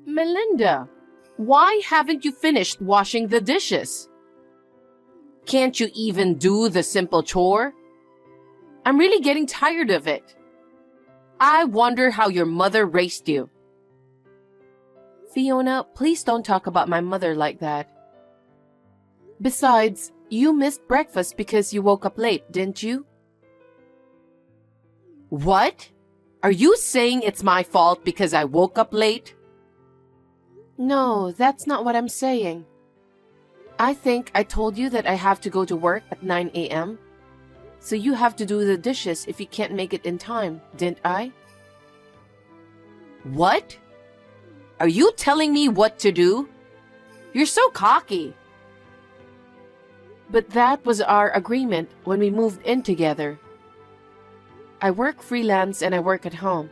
Melinda, why haven't you finished washing the dishes? Can't you even do the simple chore? I'm really getting tired of it. I wonder how your mother raised you. Fiona, please don't talk about my mother like that. Besides, you missed breakfast because you woke up late, didn't you? What? Are you saying it's my fault because I woke up late? No, that's not what I'm saying. I think I told you that I have to go to work at 9 a.m. So you have to do the dishes if you can't make it in time, didn't I? What? Are you telling me what to do? You're so cocky. But that was our agreement when we moved in together. I work freelance and I work at home.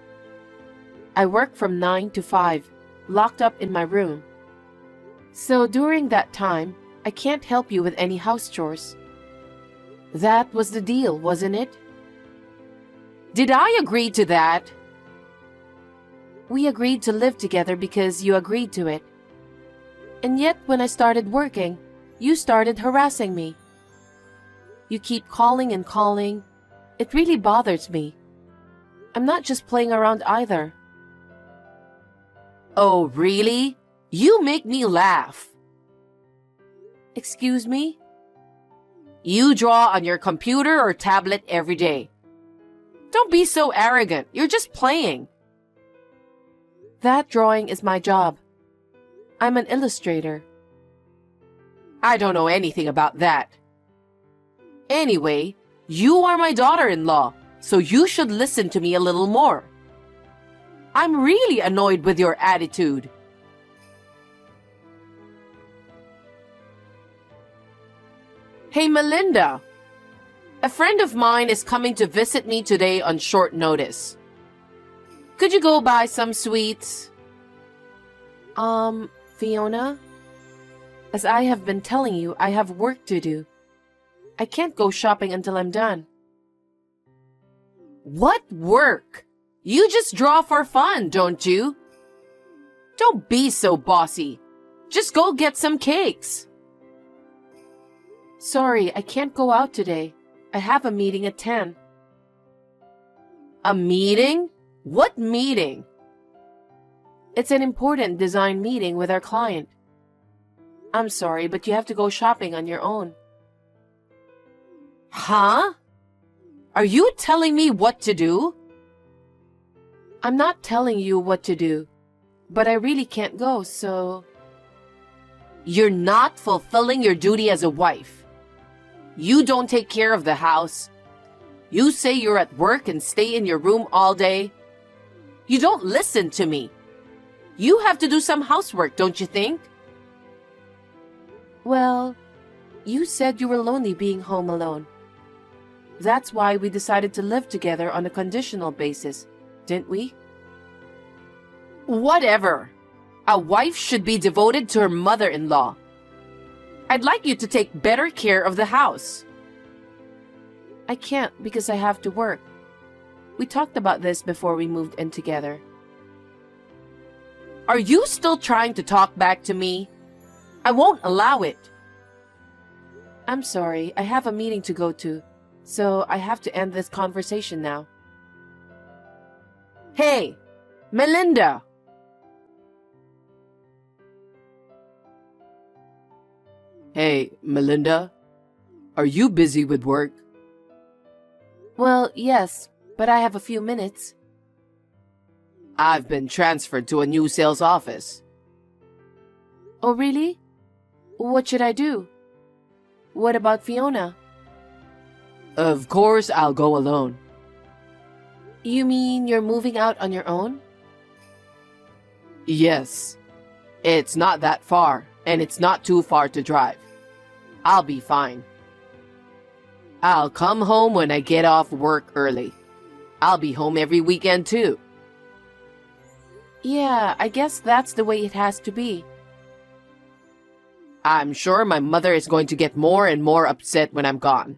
I work from 9 to 5, locked up in my room. So during that time, I can't help you with any house chores. That was the deal, wasn't it? Did I agree to that? We agreed to live together because you agreed to it. And yet when I started working, you started harassing me. You keep calling and calling. It really bothers me. I'm not just playing around either. Oh, really? You make me laugh. Excuse me? You draw on your computer or tablet every day. Don't be so arrogant. You're just playing. That drawing is my job. I'm an illustrator. I don't know anything about that. Anyway, you are my daughter-in-law, so you should listen to me a little more. I'm really annoyed with your attitude. Hey, Melinda. A friend of mine is coming to visit me today on short notice. Could you go buy some sweets? Fiona? As I have been telling you, I have work to do. I can't go shopping until I'm done. What work? You just draw for fun, don't you? Don't be so bossy. Just go get some cakes. Sorry, I can't go out today. I have a meeting at 10. A meeting? What meeting? It's an important design meeting with our client. I'm sorry, but you have to go shopping on your own. Huh? Are you telling me what to do? I'm not telling you what to do, but I really can't go, so... You're not fulfilling your duty as a wife. You don't take care of the house. You say you're at work and stay in your room all day. You don't listen to me. You have to do some housework, don't you think? Well, you said you were lonely being home alone. That's why we decided to live together on a conditional basis, didn't we? Whatever. A wife should be devoted to her mother-in-law. I'd like you to take better care of the house. I can't because I have to work. We talked about this before we moved in together. Are you still trying to talk back to me? I won't allow it. I'm sorry, I have a meeting to go to, so I have to end this conversation now. Hey, Melinda! Hey, Melinda, are you busy with work? Well, yes, but I have a few minutes. I've been transferred to a new sales office. Oh, really? What should I do? What about Fiona? Of course I'll go alone. You mean you're moving out on your own? Yes. It's not that far, and it's not too far to drive. I'll be fine. I'll come home when I get off work early. I'll be home every weekend too. Yeah, I guess that's the way it has to be. I'm sure my mother is going to get more and more upset when I'm gone.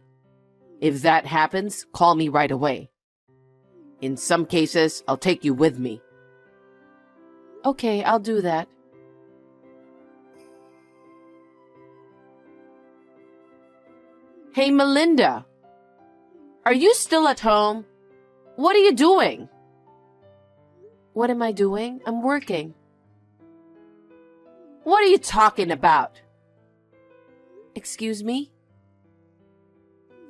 If that happens, call me right away. In some cases, I'll take you with me. Okay, I'll do that. Hey, Melinda. Are you still at home? What are you doing? What am I doing? I'm working. What are you talking about? Excuse me?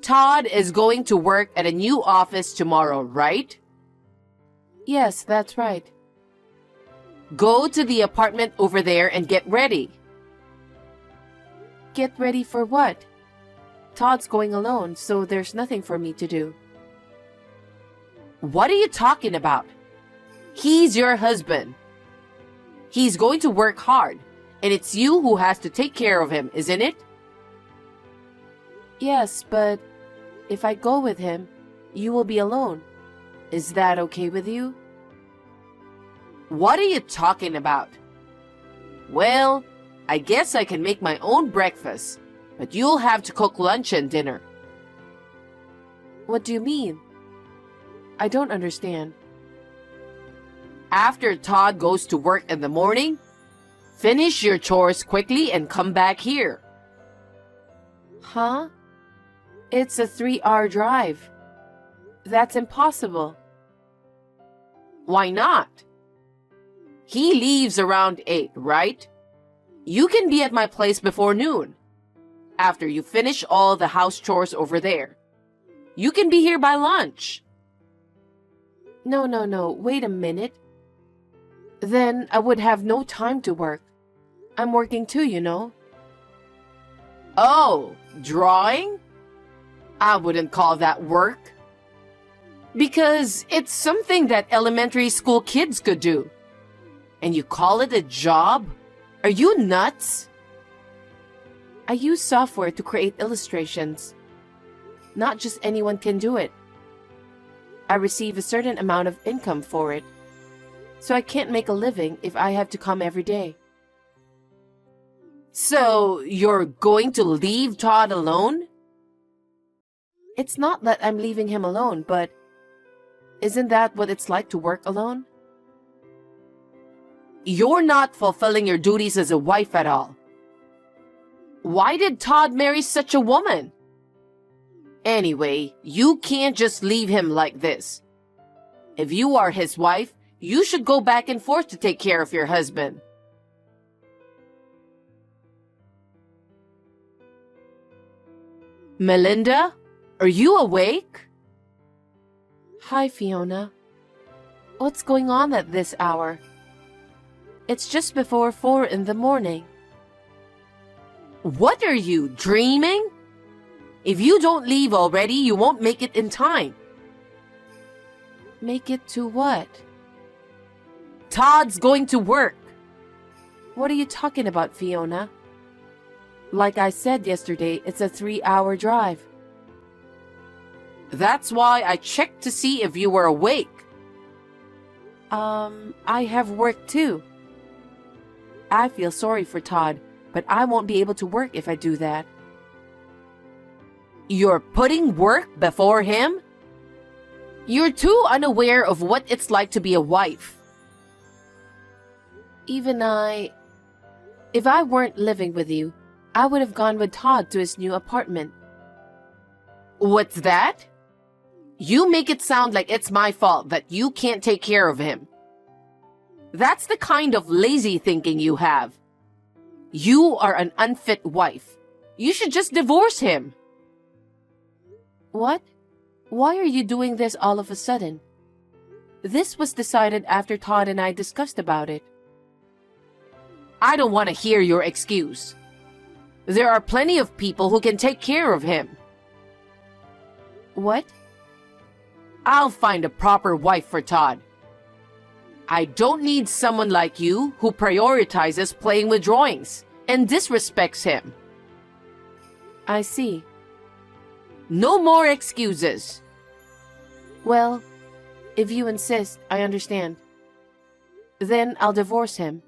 Todd is going to work at a new office tomorrow, right? Yes, that's right. Go to the apartment over there and get ready. Get ready for what? Todd's going alone, so there's nothing for me to do. What are you talking about? He's your husband. He's going to work hard, and it's you who has to take care of him, isn't it? Yes, but if I go with him, you will be alone. Is that okay with you? What are you talking about? Well, I guess I can make my own breakfast, but you'll have to cook lunch and dinner. What do you mean? I don't understand. After Todd goes to work in the morning, finish your chores quickly and come back here. Huh? It's a 3-hour drive. That's impossible. Why not? He leaves around 8, right? You can be at my place before noon. After you finish all the house chores over there. You can be here by lunch. No, wait a minute. Then I would have no time to work. I'm working too, you know. Oh, drawing? I wouldn't call that work. Because it's something that elementary school kids could do. And you call it a job? Are you nuts? I use software to create illustrations. Not just anyone can do it. I receive a certain amount of income for it. So I can't make a living if I have to come every day. So you're going to leave Todd alone? It's not that I'm leaving him alone, but isn't that what it's like to work alone? You're not fulfilling your duties as a wife at all. Why did Todd marry such a woman? Anyway, you can't just leave him like this. If you are his wife, you should go back and forth to take care of your husband. Melinda, are you awake? Hi, Fiona. What's going on at this hour? It's just before 4 in the morning. What are you, dreaming? If you don't leave already, you won't make it in time. Make it to what? Todd's going to work. What are you talking about, Fiona? Like I said yesterday, it's a 3-hour drive. That's why I checked to see if you were awake. I have work too. I feel sorry for Todd, but I won't be able to work if I do that. You're putting work before him? You're too unaware of what it's like to be a wife. If I weren't living with you, I would have gone with Todd to his new apartment. What's that? You make it sound like it's my fault that you can't take care of him. That's the kind of lazy thinking you have. You are an unfit wife. You should just divorce him. What? Why are you doing this all of a sudden? This was decided after Todd and I discussed about it. I don't want to hear your excuse. There are plenty of people who can take care of him. What? I'll find a proper wife for Todd. I don't need someone like you who prioritizes playing with drawings and disrespects him. I see. No more excuses. Well, if you insist, I understand. Then I'll divorce him.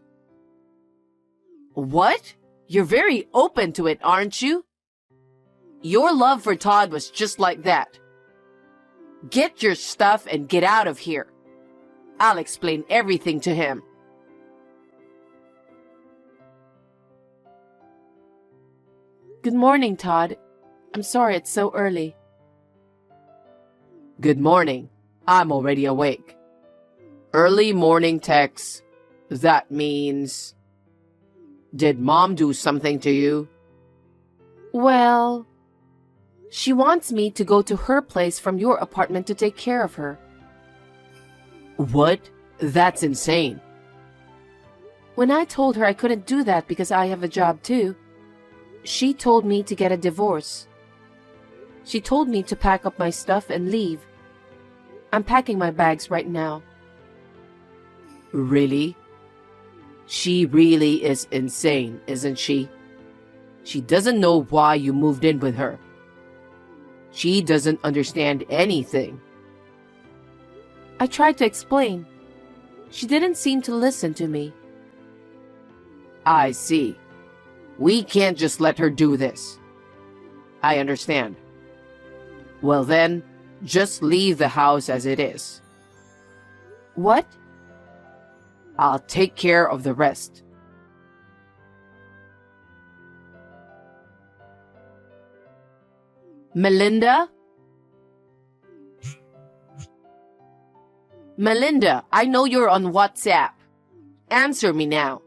What? You're very open to it, aren't you? Your love for Todd was just like that. Get your stuff and get out of here. I'll explain everything to him. Good morning, Todd. I'm sorry it's so early. Good morning. I'm already awake. Early morning text. That means... Did Mom do something to you? Well, she wants me to go to her place from your apartment to take care of her. What? That's insane. When I told her I couldn't do that because I have a job too, she told me to get a divorce. She told me to pack up my stuff and leave. I'm packing my bags right now. Really? She really is insane, isn't she? She doesn't know why you moved in with her. She doesn't understand anything. I tried to explain. She didn't seem to listen to me. I see. We can't just let her do this. I understand. Well then, just leave the house as it is. What? I'll take care of the rest. Melinda? Melinda, I know you're on WhatsApp. Answer me now.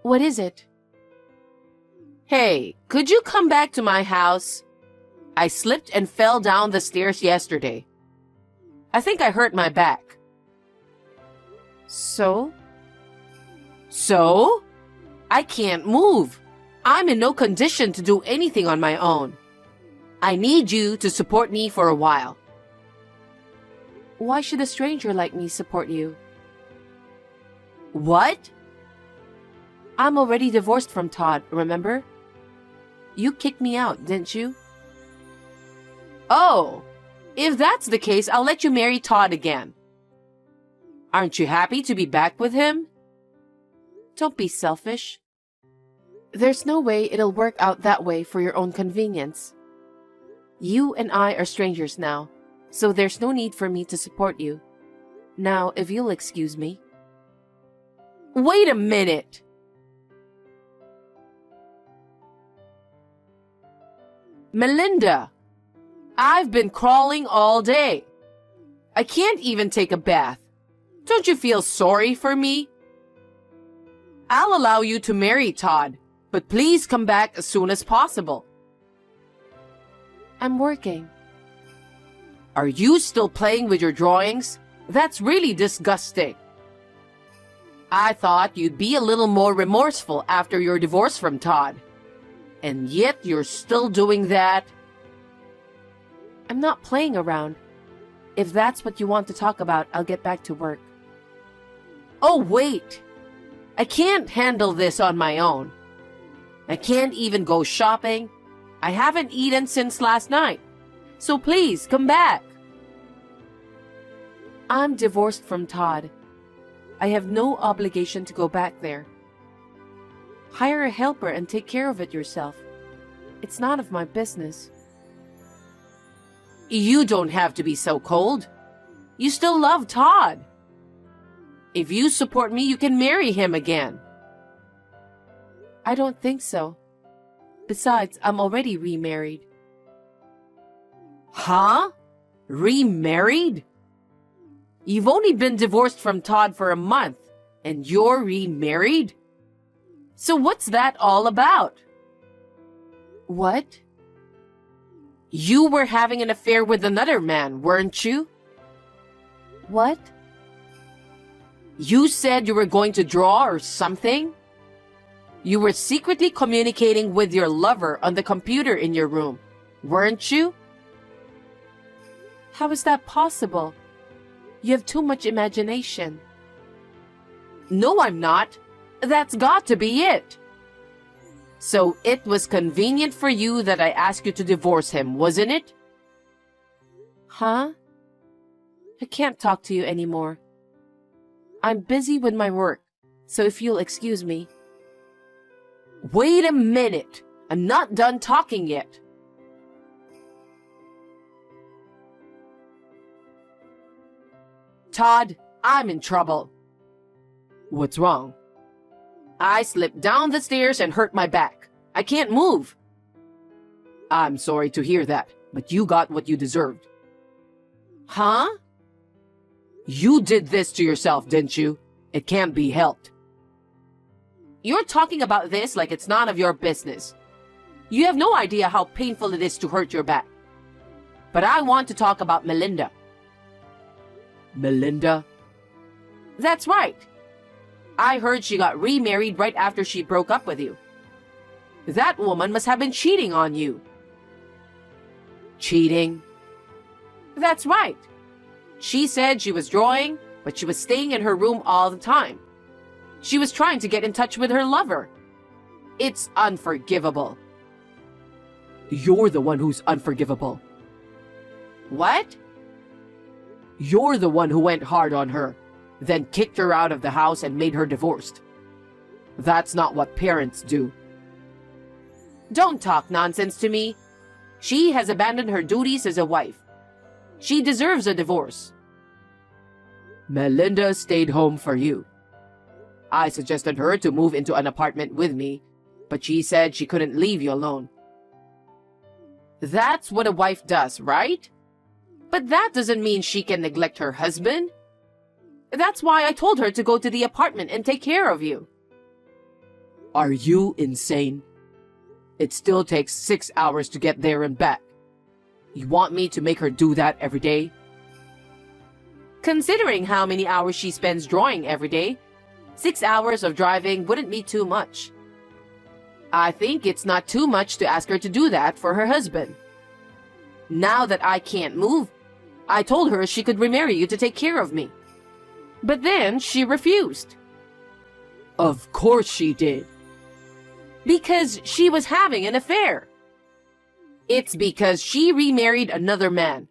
What is it? Hey, could you come back to my house? I slipped and fell down the stairs yesterday. I think I hurt my back. So? So? I can't move. I'm in no condition to do anything on my own. I need you to support me for a while. Why should a stranger like me support you? What? I'm already divorced from Todd, remember? You kicked me out, didn't you? Oh, if that's the case, I'll let you marry Todd again. Aren't you happy to be back with him? Don't be selfish. There's no way it'll work out that way for your own convenience. You and I are strangers now, so there's no need for me to support you. Now, if you'll excuse me. Wait a minute. Melinda, I've been crawling all day. I can't even take a bath. Don't you feel sorry for me? I'll allow you to marry Todd, but please come back as soon as possible. I'm working. Are you still playing with your drawings? That's really disgusting. I thought you'd be a little more remorseful after your divorce from Todd. And yet you're still doing that. I'm not playing around. If that's what you want to talk about, I'll get back to work. Oh, wait. I can't handle this on my own. I can't even go shopping. I haven't eaten since last night. So please, come back. I'm divorced from Todd. I have no obligation to go back there. Hire a helper and take care of it yourself. It's none of my business. You don't have to be so cold. You still love Todd. If you support me, you can marry him again. I don't think so. Besides, I'm already remarried. Huh? Remarried? You've only been divorced from Todd for a month, and you're remarried? So what's that all about? What? You were having an affair with another man, weren't you? What? You said you were going to draw or something? You were secretly communicating with your lover on the computer in your room, weren't you? How is that possible? You have too much imagination. No, I'm not. That's got to be it. So it was convenient for you that I asked you to divorce him, wasn't it? Huh? I can't talk to you anymore. I'm busy with my work, so if you'll excuse me. Wait a minute. I'm not done talking yet. Todd, I'm in trouble. What's wrong? I slipped down the stairs and hurt my back. I can't move. I'm sorry to hear that, but you got what you deserved. Huh? You did this to yourself, didn't you? It can't be helped. You're talking about this like it's none of your business. You have no idea how painful it is to hurt your back. But I want to talk about Melinda. Melinda? That's right. I heard she got remarried right after she broke up with you. That woman must have been cheating on you. Cheating? That's right. She said she was drawing, but she was staying in her room all the time. She was trying to get in touch with her lover. It's unforgivable. You're the one who's unforgivable. What? You're the one who went hard on her, then kicked her out of the house and made her divorced. That's not what parents do. Don't talk nonsense to me. She has abandoned her duties as a wife. She deserves a divorce. Melinda stayed home for you. I suggested her to move into an apartment with me, but she said she couldn't leave you alone. That's what a wife does, right? But that doesn't mean she can neglect her husband. That's why I told her to go to the apartment and take care of you. Are you insane? It still takes 6 hours to get there and back. You want me to make her do that every day? Considering how many hours she spends drawing every day, 6 hours of driving wouldn't be too much. I think it's not too much to ask her to do that for her husband. Now that I can't move, I told her she could remarry you to take care of me. But then she refused. Of course she did. Because she was having an affair. It's because she remarried another man.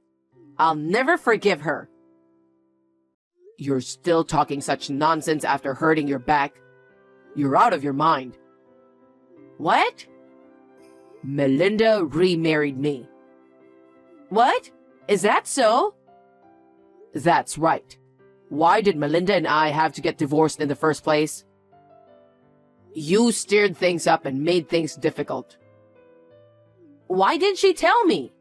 I'll never forgive her. You're still talking such nonsense after hurting your back. You're out of your mind. What? Melinda remarried me. What? Is that so? That's right. Why did Melinda and I have to get divorced in the first place? You stirred things up and made things difficult. Why didn't she tell me?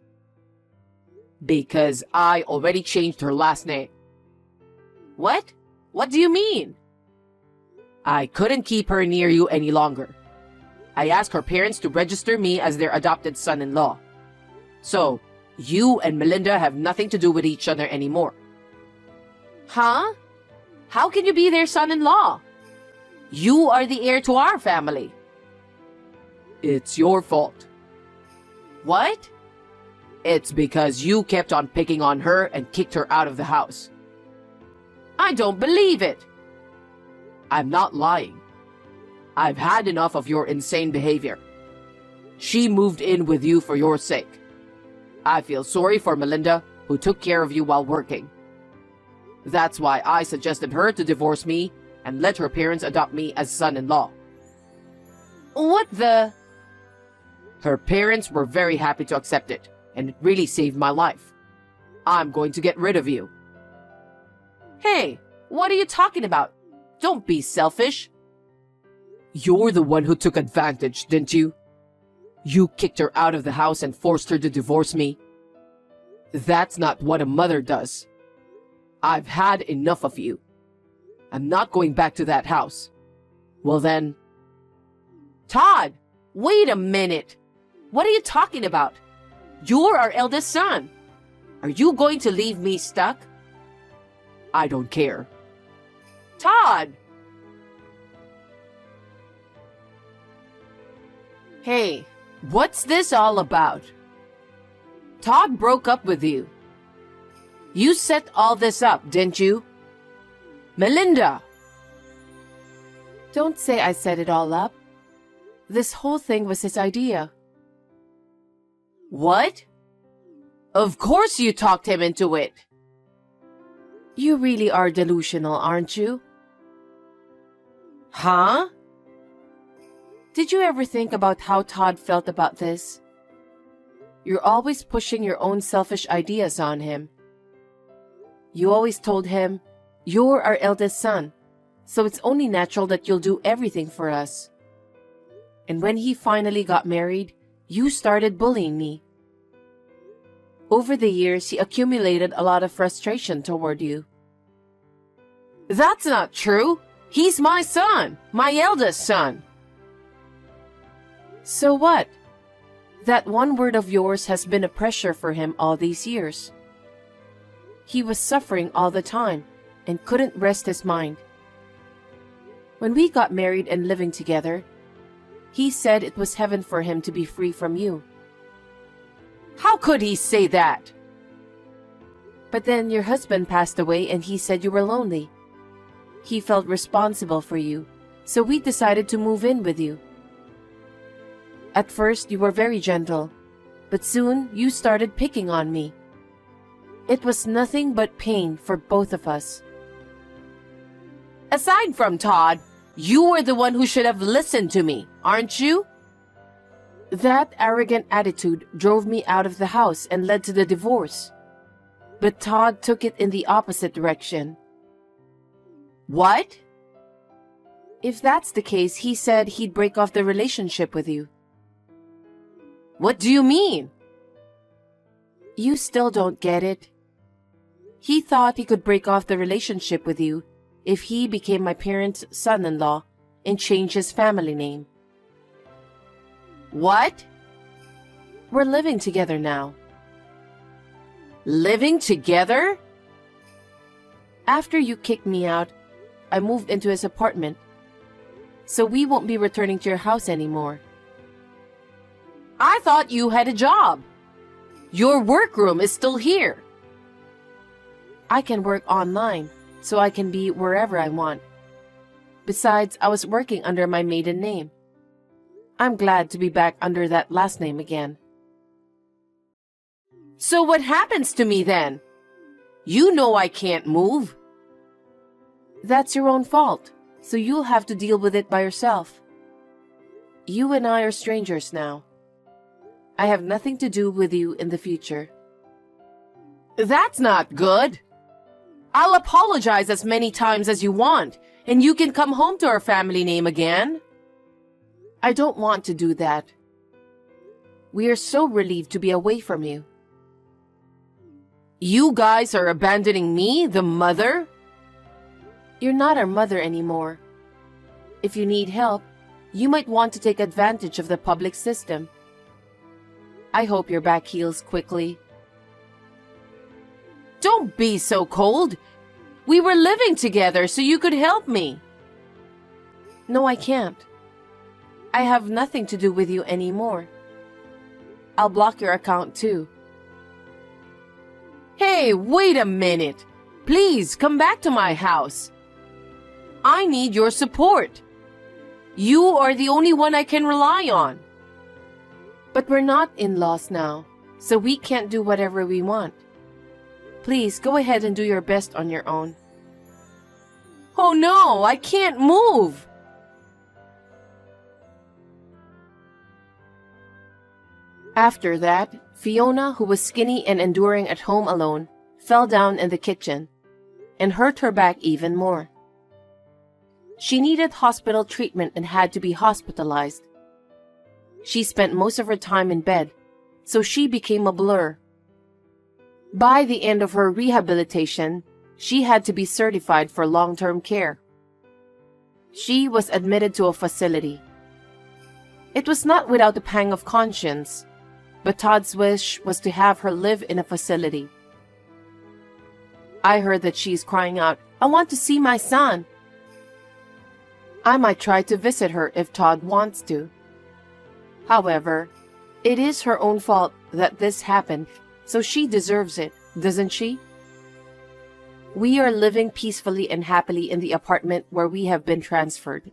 Because I already changed her last name. What? What do you mean? I couldn't keep her near you any longer. I asked her parents to register me as their adopted son-in-law. So, you and Melinda have nothing to do with each other anymore. Huh? How can you be their son-in-law? You are the heir to our family. It's your fault. What? It's because you kept on picking on her and kicked her out of the house. I don't believe it. I'm not lying. I've had enough of your insane behavior. She moved in with you for your sake. I feel sorry for Melinda, who took care of you while working. That's why I suggested her to divorce me and let her parents adopt me as son-in-law. What the? Her parents were very happy to accept it, and it really saved my life. I'm going to get rid of you. Hey, what are you talking about? Don't be selfish. You're the one who took advantage, didn't you? You kicked her out of the house and forced her to divorce me. That's not what a mother does. I've had enough of you. I'm not going back to that house. Well then... Todd, wait a minute. What are you talking about? You're our eldest son. Are you going to leave me stuck? I don't care. Todd! Hey, what's this all about? Todd broke up with you. You set all this up, didn't you? Melinda! Don't say I set it all up. This whole thing was his idea. What? Of course you talked him into it. You really are delusional, aren't you? Huh? Did you ever think about how Todd felt about this? You're always pushing your own selfish ideas on him. You always told him, you're our eldest son, so it's only natural that you'll do everything for us. And when he finally got married, you started bullying me. Over the years, he accumulated a lot of frustration toward you. That's not true. He's my son, my eldest son. So what? That one word of yours has been a pressure for him all these years. He was suffering all the time and couldn't rest his mind. When we got married and living together, he said it was heaven for him to be free from you. How could he say that? But then your husband passed away and he said you were lonely. He felt responsible for you, so we decided to move in with you. At first, you were very gentle, but soon you started picking on me. It was nothing but pain for both of us. Aside from Todd, you were the one who should have listened to me, aren't you? That arrogant attitude drove me out of the house and led to the divorce. But Todd took it in the opposite direction. What? If that's the case, he said he'd break off the relationship with you. What do you mean? You still don't get it. He thought he could break off the relationship with you if he became my parents' son-in-law and changed his family name. What? We're living together now. Living together? After you kicked me out, I moved into his apartment, so we won't be returning to your house anymore. I thought you had a job. Your workroom is still here. I can work online, so I can be wherever I want. Besides, I was working under my maiden name. I'm glad to be back under that last name again. So what happens to me then? You know I can't move. That's your own fault, so you'll have to deal with it by yourself. You and I are strangers now. I have nothing to do with you in the future. That's not good. I'll apologize as many times as you want, and you can come home to our family name again. I don't want to do that. We are so relieved to be away from you. You guys are abandoning me, the mother? You're not our mother anymore. If you need help, you might want to take advantage of the public system. I hope your back heals quickly. Don't be so cold. We were living together so you could help me. No, I can't. I have nothing to do with you anymore. I'll block your account too. Hey, wait a minute. Please come back to my house. I need your support. You are the only one I can rely on. But we're not in-laws now, so we can't do whatever we want. Please go ahead and do your best on your own. Oh no, I can't move. After that, Fiona, who was skinny and enduring at home alone, fell down in the kitchen and hurt her back even more. She needed hospital treatment and had to be hospitalized. She spent most of her time in bed, so she became a blur. By the end of her rehabilitation, she had to be certified for long-term care. She was admitted to a facility. It was not without a pang of conscience, but Todd's wish was to have her live in a facility. I heard that she's crying out, "I want to see my son." I might try to visit her if Todd wants to. However, it is her own fault that this happened, so she deserves it, doesn't she? We are living peacefully and happily in the apartment where we have been transferred.